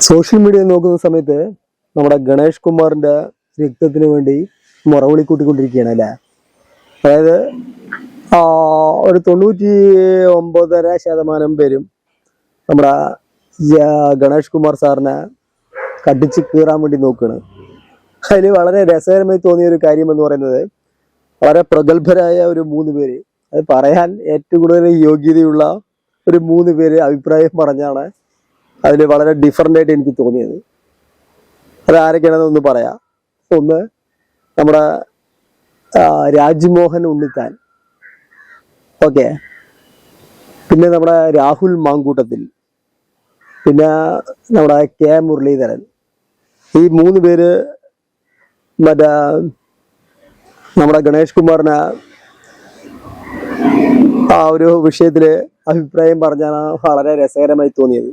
Social media നോക്കുന്ന സമയത്ത് നമ്മുടെ ഗണേഷ് കുമാറിന്റെ രക്തത്തിന് വേണ്ടി മുറവിളി കൂട്ടിക്കൊണ്ടിരിക്കുകയാണ് അല്ലേ. അതായത് ഒരു 99.5% പേരും നമ്മുടെ ഗണേഷ് കുമാർ സാറിനെ കടിച്ച് കീറാൻ വേണ്ടി നോക്കുകയാണ്. അതിൽ വളരെ രസകരമായി തോന്നിയ ഒരു കാര്യം എന്ന് പറയുന്നത്, വളരെ പ്രഗത്ഭരായ ഒരു 3 പേര്, അത് പറയാൻ ഏറ്റവും കൂടുതൽ യോഗ്യതയുള്ള ഒരു 3 പേര് അഭിപ്രായം പറഞ്ഞാണ് അതിൽ വളരെ ഡിഫറൻ്റ് ആയിട്ട് എനിക്ക് തോന്നിയത്. അത് ആരൊക്കെയാണെന്ന് ഒന്ന് പറയാം. ഒന്ന് നമ്മുടെ രാജ്മോഹൻ ഉണ്ണിത്താൻ, ഓക്കെ, പിന്നെ നമ്മുടെ രാഹുൽ മാങ്കൂട്ടത്തിൽ, പിന്നെ നമ്മുടെ കെ മുരളീധരൻ. ഈ 3 പേര് മറ്റേ നമ്മുടെ ഗണേഷ് കുമാറിനെ ആ ഒരു വിഷയത്തില് അഭിപ്രായം പറഞ്ഞാണ് വളരെ രസകരമായി തോന്നിയത്.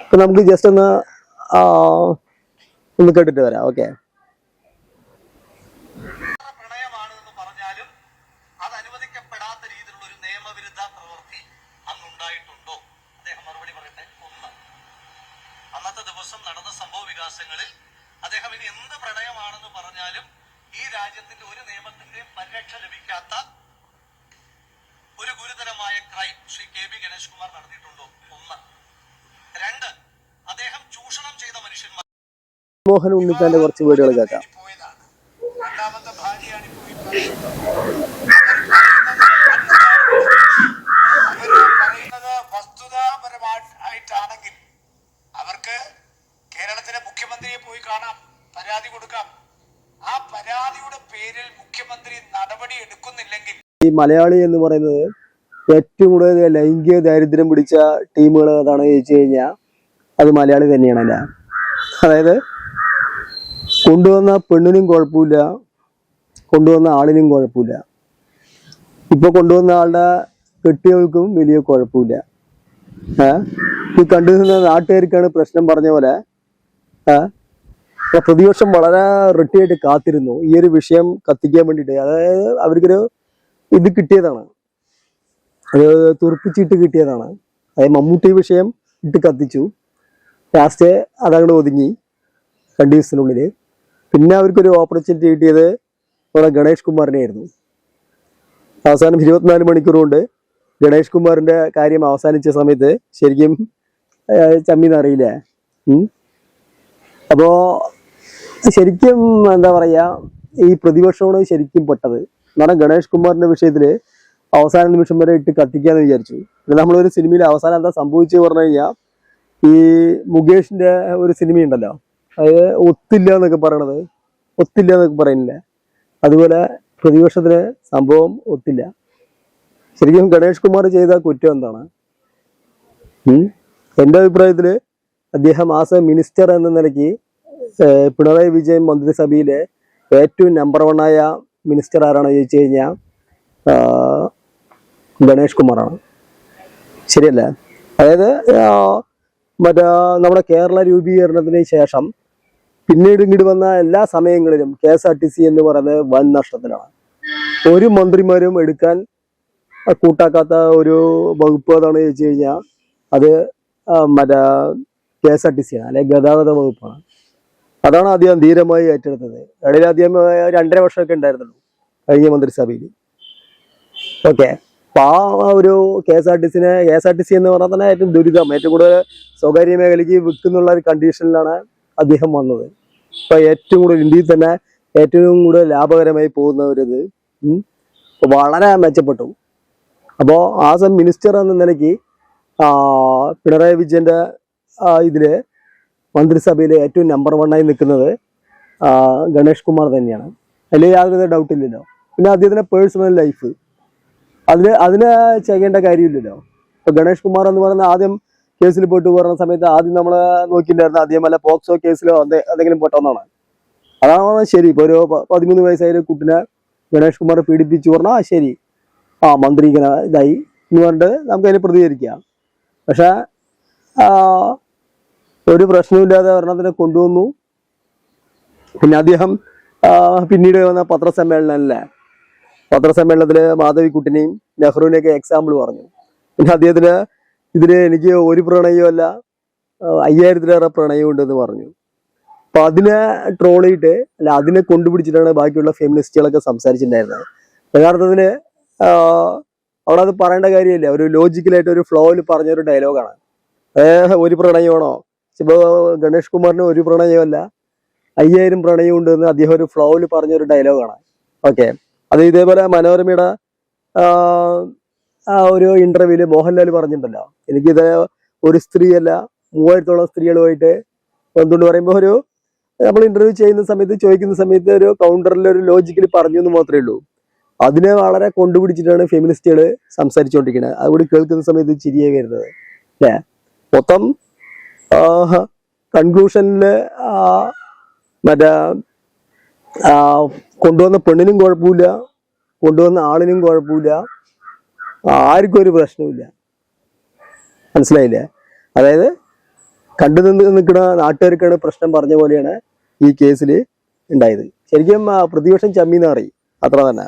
അപ്പൊ നമുക്ക് ജസ്റ്റ് ഒന്ന് കേട്ടിട്ട് വരാം. ഓക്കെ. പ്രണയമാണെന്ന് പറഞ്ഞാലും അത് അനുവദിക്കപ്പെടാത്ത രീതിയിലുള്ള ഒരു നിയമവിരുദ്ധ പ്രവൃത്തി അന്നുണ്ടായിട്ടുണ്ടോ? അദ്ദേഹം മറുപടി പറയട്ടെ. ഒന്ന്, അന്നത്തെ ദിവസം നടന്ന സംഭവ വികാസങ്ങളിൽ അദ്ദേഹം ഇനി എന്ത് പ്രണയമാണെന്ന് പറഞ്ഞാലും ഈ രാജ്യത്തിന്റെ ഒരു നിയമത്തിന്റെയും പരിരക്ഷ ലഭിക്കാത്ത ഒരു ഗുരുതരമായ ക്രൈം ശ്രീ കെ.ബി. ഗണേഷ് കുമാർ നടത്തിയിട്ടുണ്ടോ? ഒന്ന്. രണ്ട്, അദ്ദേഹം ചൂഷണം ചെയ്ത മനുഷ്യന്മാർ. മോഹൻ ഉണ്ണിത്താന്റെ കുറച്ച് വീഡിയോകൾ കേൾക്കാം. രണ്ടാമത്തെ ഭാര്യയാണ് പറയുന്നത് വസ്തുതാപരമായിട്ടാണെങ്കിൽ അവർക്ക് കേരളത്തിലെ മുഖ്യമന്ത്രിയെ പോയി കാണാം, പരാതി കൊടുക്കാം. ആ പരാതിയുടെ പേരിൽ മുഖ്യമന്ത്രി നടപടി എടുക്കുന്നില്ലെങ്കിൽ, ഈ മലയാളി എന്ന് പറയുന്നത് ഏറ്റവും കൂടുതൽ ലൈംഗിക ദാരിദ്ര്യം പിടിച്ച ടീമുകൾ ഏതാണ് ചോദിച്ചു കഴിഞ്ഞാൽ അത് മലയാളി തന്നെയാണല്ല. അതായത് കൊണ്ടുവന്ന പെണ്ണിനും കുഴപ്പമില്ല, കൊണ്ടുവന്ന ആളിനും കുഴപ്പമില്ല, ഇപ്പൊ കൊണ്ടുവന്ന ആളുടെ കെട്ടിയവൾക്കും വലിയ കുഴപ്പമില്ല. ഈ കണ്ടുനിന്ന നാട്ടുകാർക്കാണ് പ്രശ്നം പറഞ്ഞ പോലെ. പ്രതിപക്ഷം വളരെ റെട്ടിയായിട്ട് കാത്തിരുന്നു ഈ ഒരു വിഷയം കത്തിക്കാൻ വേണ്ടിയിട്ട്. അതായത് അവർക്കൊരു ഇത് കിട്ടിയതാണ്, അത് തുറപ്പിച്ചിട്ട് കിട്ടിയതാണ്. അതായത് മമ്മൂട്ടി വിഷയം ഇട്ട് കത്തിച്ചു, ലാസ്റ്റ് അതങ്ങോട്ട് ഒതുങ്ങി 2 ദിവസത്തിനുള്ളിൽ. പിന്നെ അവർക്കൊരു ഓപ്പർച്യൂണിറ്റി കിട്ടിയത് നമ്മുടെ ഗണേഷ് കുമാറിനായിരുന്നു. അവസാനം 24 മണിക്കൂർ കൊണ്ട് ഗണേഷ് കുമാറിന്റെ കാര്യം അവസാനിച്ച സമയത്ത് ശരിക്കും ചമ്മീന്നറിയില്ല. അപ്പോ ശരിക്കും എന്താ പറയാ, ഈ പ്രതിപക്ഷമാണ് ശരിക്കും പെട്ടത്. കാരണം ഗണേഷ് കുമാറിന്റെ വിഷയത്തില് അവസാന നിമിഷം വരെ ഇട്ട് കത്തിക്കാന്ന് വിചാരിച്ചു. പിന്നെ നമ്മളൊരു സിനിമയിൽ അവസാനം എന്താ സംഭവിച്ചു പറഞ്ഞു കഴിഞ്ഞാൽ, ഈ മുകേഷിന്റെ ഒരു സിനിമയുണ്ടല്ലോ, അത് ഒത്തില്ല എന്നൊക്കെ പറയണത്, ഒത്തില്ല എന്നൊക്കെ പറയുന്നില്ല, അതുപോലെ പ്രതിപക്ഷത്തിന് സംഭവം ഒത്തില്ല. ശരിക്കും ഗണേഷ് കുമാർ ചെയ്ത കുറ്റം എന്താണ്? എൻ്റെ അഭിപ്രായത്തില് അദ്ദേഹം ആസ് എ മിനിസ്റ്റർ എന്ന നിലയ്ക്ക് പിണറായി വിജയൻ മന്ത്രിസഭയിലെ ഏറ്റവും നമ്പർ 1 ആയ മിനിസ്റ്റർ ആരാണെന്ന് ചോദിച്ചു കഴിഞ്ഞാൽ ഗണേഷ് കുമാറാണ്. ശരിയല്ലേ? അതായത് മറ്റേ നമ്മുടെ കേരള രൂപീകരണത്തിന് ശേഷം പിന്നീട് ഇങ്ങോട്ട് വന്ന എല്ലാ സമയങ്ങളിലും KSRTC എന്ന് പറയുന്നത് വൻ നഷ്ടത്തിലാണ്. ഒരു മന്ത്രിമാരും എടുക്കാൻ കൂട്ടാക്കാത്ത ഒരു വകുപ്പ് ഏതാണ് ചോദിച്ചു കഴിഞ്ഞാൽ അത് മറ്റേ KSRTC ആണ്, അല്ലെങ്കിൽ ഗതാഗത വകുപ്പാണ്. അതാണ് അദ്ദേഹം ധീരമായി ഏറ്റെടുത്തത്. ഇടയിൽ അദ്ദേഹം 2.5 വർഷമൊക്കെ ഉണ്ടായിരുന്നുള്ളൂ കഴിഞ്ഞ മന്ത്രിസഭയിൽ. ഓക്കെ. അപ്പൊ ആ ഒരു KSRTC എന്ന് പറഞ്ഞാൽ തന്നെ ഏറ്റവും ദുരിതം, ഏറ്റവും കൂടുതൽ സ്വകാര്യ മേഖലയ്ക്ക് വിൽക്കുന്നുള്ള ഒരു കണ്ടീഷനിലാണ് അദ്ദേഹം വന്നത്. അപ്പൊ ഏറ്റവും കൂടുതൽ ഇന്ത്യയിൽ തന്നെ ഏറ്റവും കൂടുതൽ ലാഭകരമായി പോകുന്ന ഒരു ഇത് വളരെ മെച്ചപ്പെട്ടു. അപ്പോൾ ആസ് എ മിനിസ്റ്റർ എന്ന നിലയ്ക്ക് പിണറായി വിജയന്റെ ഇതില് മന്ത്രിസഭയിലെ ഏറ്റവും നമ്പർ 1 ആയി നിൽക്കുന്നത് ഗണേഷ് കുമാർ തന്നെയാണ്. അതിൽ യാതൊരു ഡൗട്ടില്ലല്ലോ. പിന്നെ അദ്ദേഹത്തിന്റെ പേഴ്സണൽ ലൈഫ് അതിന് ചെയ്യേണ്ട കാര്യമില്ലല്ലോ. ഇപ്പൊ ഗണേഷ് കുമാർ എന്ന് പറയുന്ന ആദ്യം കേസിൽ പോയിട്ട് പറഞ്ഞ സമയത്ത് ആദ്യം നമ്മൾ നോക്കിയിട്ടുണ്ടായിരുന്നു അദ്ദേഹം വല്ല പോക്സോ കേസിലോ എന്തെങ്കിലും പെട്ടോന്നാണ്. അതാണ് ശരി. ഇപ്പൊ ഒരു 13 വയസ്സായ കുട്ടിനെ ഗണേഷ് കുമാർ പീഡിപ്പിച്ചു പറഞ്ഞാൽ ശരി, മന്ത്രി ഇങ്ങനെ ഇതായി എന്ന് പറഞ്ഞിട്ട് നമുക്ക് അതിന് പ്രതികരിക്കാം. പക്ഷെ ഒരു പ്രശ്നമില്ലാതെ ഒരെണ്ണത്തിനെ കൊണ്ടുവന്നു. പിന്നെ അദ്ദേഹം പിന്നീട് വന്ന പത്രസമ്മേളനത്തില് മാധവിക്കുട്ടിനെയും നെഹ്റുവിനെയൊക്കെ എക്സാമ്പിൾ പറഞ്ഞു. പിന്നെ അദ്ദേഹത്തിന് ഇതില് എനിക്ക് ഒരു പ്രണയമല്ല, 5000-ലേറെ പ്രണയമുണ്ടെന്ന് പറഞ്ഞു. അപ്പൊ അതിനെ ട്രോൾ ചെയ്തിട്ട് അല്ല അതിനെ കൊണ്ടുപിടിച്ചിട്ടാണ് ബാക്കിയുള്ള ഫെമിനിസ്റ്റുകളൊക്കെ സംസാരിച്ചിട്ടുണ്ടായിരുന്നത്. യഥാർത്ഥത്തില് അവിടെ അത് പറയേണ്ട കാര്യമില്ല. ഒരു ലോജിക്കലായിട്ട് ഒരു ഫ്ലോയിൽ പറഞ്ഞൊരു ഡയലോഗാണ്. ഒരു പ്രണയമാണോ? ഇപ്പൊ ഗണേഷ് കുമാറിന് ഒരു പ്രണയമല്ല 5000 പ്രണയം ഉണ്ടെന്ന് അദ്ദേഹം ഒരു ഫ്ലോയിൽ പറഞ്ഞൊരു ഡയലോഗാണ്. ഓക്കെ, അത് ഇതേപോലെ മനോരമയുടെ ഒരു ഇന്റർവ്യൂല് മോഹൻലാൽ പറഞ്ഞിട്ടുണ്ടല്ലോ, എനിക്കിത് ഒരു സ്ത്രീയല്ല 3000-ഓളം സ്ത്രീകളുമായിട്ട് എന്തുകൊണ്ട് പറയുമ്പോൾ ഒരു നമ്മൾ ഇന്റർവ്യൂ ചെയ്യുന്ന സമയത്ത് ചോദിക്കുന്ന സമയത്ത് ഒരു കൗണ്ടറിൽ ഒരു ലോജിക്കൽ പറഞ്ഞു എന്ന് മാത്രമേ ഉള്ളൂ. അതിനെ വളരെ കൊണ്ടുപിടിച്ചിട്ടാണ് ഫെമിനിസ്റ്റുകൾ സംസാരിച്ചുകൊണ്ടിരിക്കുന്നത്. അതുകൂടി കേൾക്കുന്ന സമയത്ത് ചിരിയേ വരുന്നത് അല്ലേ. മൊത്തം കൺക്ലൂഷനില് മറ്റേ കൊണ്ടുവന്ന പെണ്ണിനും കുഴപ്പമില്ല, കൊണ്ടുവന്ന ആളിനും കുഴപ്പമില്ല, ആർക്കും ഒരു പ്രശ്നമില്ല. മനസ്സിലായില്ലേ? അതായത് കണ്ടു നിൽക്കുന്ന നാട്ടുകാർക്കാണ് പ്രശ്നം പറഞ്ഞ പോലെയാണ് ഈ കേസിൽ ഉണ്ടായത്. ശരിക്കും പ്രതിപക്ഷം ചമ്മീന്ന് അറിയും, അത്ര തന്നെ.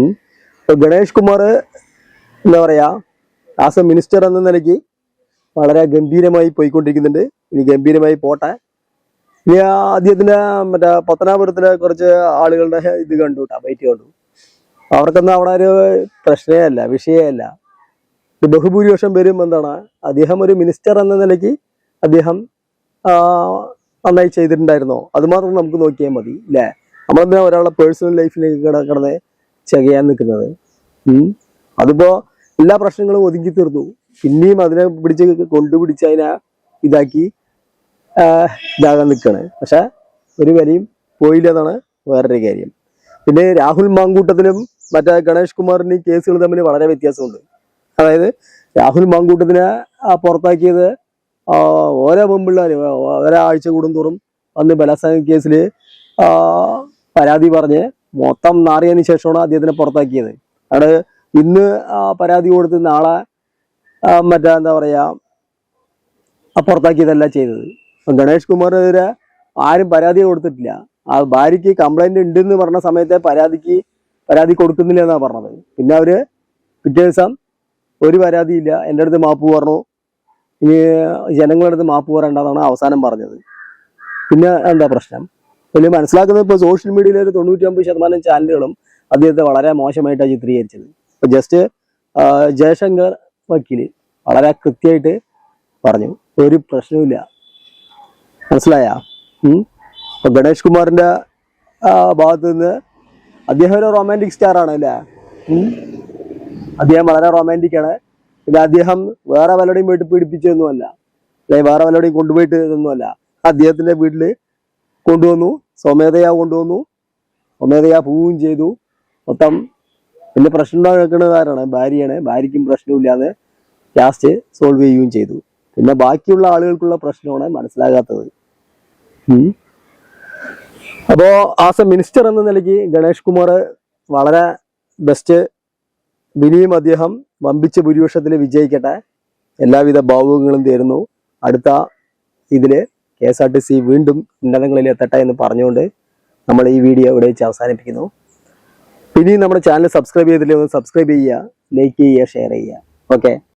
ഇപ്പൊ ഗണേഷ് കുമാർ എന്താ പറയാ, ആസ് എ മിനിസ്റ്റർ എന്ന നിലയ്ക്ക് വളരെ ഗംഭീരമായി പോയിക്കൊണ്ടിരിക്കുന്നുണ്ട്. ഇനി ഗംഭീരമായി പോട്ടെ. ഇനി അദ്ദേഹത്തിന്റെ മറ്റേ പത്തനാപുരത്തിലെ കുറച്ച് ആളുകളുടെ ഇത് കണ്ടു, ബൈറ്റ് കണ്ടു. അവർക്കൊന്നും അവിടെ ഒരു പ്രശ്നമേ അല്ല, വിഷയമേ അല്ല. ബഹുഭൂരിപക്ഷം പേരും എന്താണ്, അദ്ദേഹം ഒരു മിനിസ്റ്റർ എന്ന നിലയ്ക്ക് അദ്ദേഹം നന്നായി ചെയ്തിട്ടുണ്ടായിരുന്നോ, അത് മാത്രം നമുക്ക് നോക്കിയാൽ മതി അല്ലേ. നമ്മളെന്താ ഒരാളുടെ പേഴ്സണൽ ലൈഫിലേക്ക് കിടന്ന് ചെയ്യാൻ നിൽക്കുന്നത്? അതിപ്പോ എല്ലാ പ്രശ്നങ്ങളും ഒതുക്കി തീർന്നു, പിന്നെയും അതിനെ കൊണ്ടുപിടിച്ച് അതിനെ ഇതാക്കി ഇതാകാൻ നിൽക്കുകയാണ്. പക്ഷെ ഒരു വിലയും പോയില്ല എന്നാണ് വേറൊരു കാര്യം. പിന്നെ രാഹുൽ മാങ്കൂട്ടത്തിനും മറ്റേ ഗണേഷ് കുമാറിന് ഈ കേസുകൾ തമ്മിൽ വളരെ വ്യത്യാസമുണ്ട്. അതായത് രാഹുൽ മാങ്കൂട്ടത്തിനെ പുറത്താക്കിയത് ഓരോ പെൺപിള്ളേർ ഒരാഴ്ച കൂടുന്തോറും വന്ന് ബലാത്സംഗ കേസിൽ പരാതി പറഞ്ഞ് മൊത്തം നാറിയതിന് ശേഷമാണ് അദ്ദേഹത്തിനെ പുറത്താക്കിയത്. അവിടെ ഇന്ന് പരാതി കൊടുത്ത് നാളെ മറ്റേ എന്താ പറയാ പുറത്താക്കിയതല്ല ചെയ്തത്. ഗണേഷ് കുമാറിനെതിരെ ആരും പരാതി കൊടുത്തിട്ടില്ല. ആ ഭാര്യയ്ക്ക് കംപ്ലൈന്റ് ഉണ്ടെന്ന് പറഞ്ഞ സമയത്തെ പരാതി കൊടുക്കുന്നില്ല എന്നാണ് പറഞ്ഞത്. പിന്നെ അവര് പിറ്റേ ദിവസം ഒരു പരാതിയില്ല, എൻ്റെ അടുത്ത് മാപ്പ് പറഞ്ഞു, ഇനി ജനങ്ങളുടെ അടുത്ത് മാപ്പ് പറയേണ്ടതാണ് അവസാനം പറഞ്ഞത്. പിന്നെ എന്താ പ്രശ്നം? ഇതിൽ മനസ്സിലാക്കുന്നത് ഇപ്പോൾ സോഷ്യൽ മീഡിയയിൽ ഒരു 99% ചാനലുകളും അദ്ദേഹത്തെ വളരെ മോശമായിട്ടാണ് ചിത്രീകരിച്ചത്. ഇപ്പൊ ജസ്റ്റ് ജയശങ്കർ വക്കീല് വളരെ കൃത്യമായിട്ട് പറഞ്ഞു, ഒരു പ്രശ്നവുമില്ല. മനസ്സിലായ? ഇപ്പൊ ഗണേഷ് കുമാറിന്റെ ഭാഗത്ത് നിന്ന് അദ്ദേഹം ഒരു റൊമാൻറ്റിക് സ്റ്റാർ ആണ് അല്ലേ. അദ്ദേഹം വളരെ റൊമാൻറ്റിക് ആണ്. പിന്നെ അദ്ദേഹം വേറെ വല്ലയുടെയും വീട്ടിൽ പീഡിപ്പിച്ചതൊന്നുമല്ല, അല്ലെങ്കിൽ വേറെ വല്ലയുടെയും കൊണ്ടുപോയിട്ട് ഇതൊന്നുമല്ല. അദ്ദേഹത്തിന്റെ വീട്ടില് കൊണ്ടുവന്നു, സ്വമേധയാ കൊണ്ടുവന്നു, സ്വമേധയാ പോവുകയും ചെയ്തു. മൊത്തം പിന്നെ പ്രശ്നം ഉണ്ടാക്കുന്നത് ആരാണ്? ഭാര്യയാണ്. ഭാര്യയ്ക്കും പ്രശ്നമില്ലാതെ ലാസ്റ്റ് സോൾവ് ചെയ്യുകയും ചെയ്തു. പിന്നെ ബാക്കിയുള്ള ആളുകൾക്കുള്ള പ്രശ്നമാണ് മനസ്സിലാകാത്തത്. അപ്പോ ആസ് എ മിനിസ്റ്റർ എന്ന നിലയ്ക്ക് ഗണേഷ് കുമാർ വളരെ ബെസ്റ്റ്. ഇനിയും അദ്ദേഹം വമ്പിച്ച ഭൂരിപക്ഷത്തിൽ വിജയിക്കട്ടെ. എല്ലാവിധ ഭാവുകങ്ങളും തരുന്നു. അടുത്ത ഇതില് KSRTC വീണ്ടും ഉന്നതങ്ങളിൽ എത്തട്ടെ എന്ന് പറഞ്ഞുകൊണ്ട് നമ്മൾ ഈ വീഡിയോ ഇവിടെ വെച്ച് അവസാനിപ്പിക്കുന്നു. ഇനിയും നമ്മുടെ ചാനൽ സബ്സ്ക്രൈബ് ചെയ്തില്ലെങ്കിൽ ഒന്ന് സബ്സ്ക്രൈബ് ചെയ്യുക, ലൈക്ക് ചെയ്യുക, ഷെയർ ചെയ്യുക. ഓക്കെ.